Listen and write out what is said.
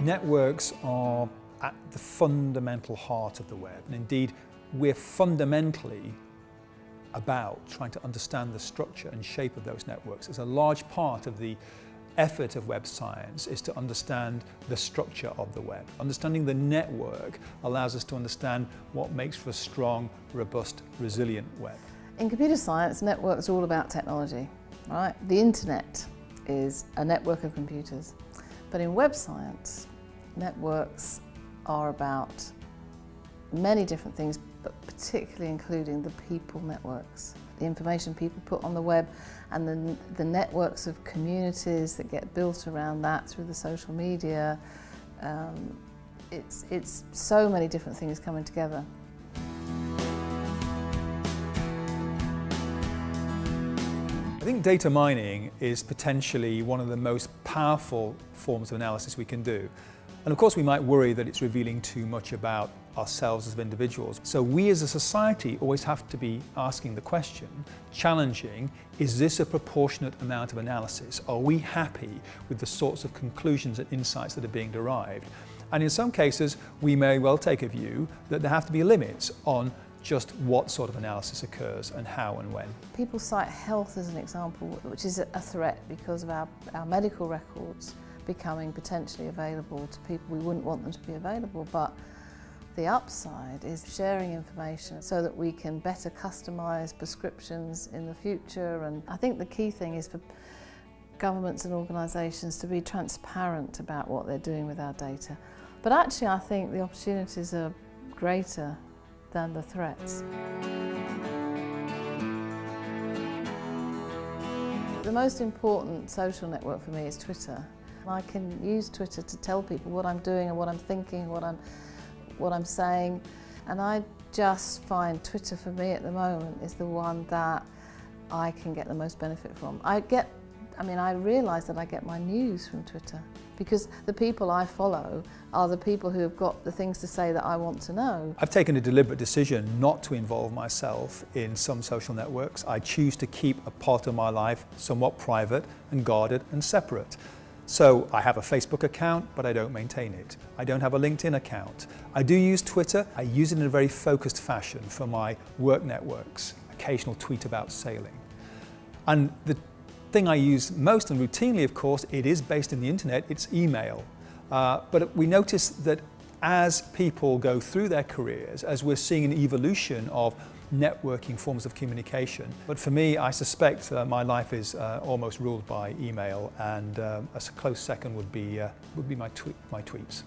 Networks are at the fundamental heart of the web, and indeed we're fundamentally about trying to understand the structure and shape of those networks. As a large part of the effort of web science is to understand the structure of the web. Understanding the network allows us to understand what makes for a strong, robust, resilient web. In computer science, networks are all about technology, right? The internet is a network of computers. But in web science, networks are about many different things, but particularly including the people networks. The information people put on the web and the networks of communities that get built around that through the social media. It's so many different things coming together. I think data mining is potentially one of the most powerful forms of analysis we can do. And of course we might worry that it's revealing too much about ourselves as individuals. So we as a society always have to be asking the question, challenging, is this a proportionate amount of analysis? Are we happy with the sorts of conclusions and insights that are being derived? And in some cases we may well take a view that there have to be limits on just what sort of analysis occurs and how and when. People cite health as an example, which is a threat because of our medical records becoming potentially available to people we wouldn't want them to be available. But the upside is sharing information so that we can better customise prescriptions in the future. And I think the key thing is for governments and organisations to be transparent about what they're doing with our data. But actually I think the opportunities are greater than the threats. The most important social network for me is Twitter. I can use Twitter to tell people what I'm doing and what I'm thinking, what I'm saying, and I just find Twitter for me at the moment is the one that I can get the most benefit from. I realise that I get my news from Twitter because the people I follow are the people who have got the things to say that I want to know. I've taken a deliberate decision not to involve myself in some social networks. I choose to keep a part of my life somewhat private and guarded and separate. So I have a Facebook account, but I don't maintain it. I don't have a LinkedIn account. I do use Twitter. I use it in a very focused fashion for my work networks, occasional tweet about sailing. And the thing I use most and routinely, of course, it is based in the internet, it's email. But we notice that as people go through their careers, as we're seeing an evolution of networking forms of communication. But for me, I suspect my life is almost ruled by email, and a close second would be my tweets.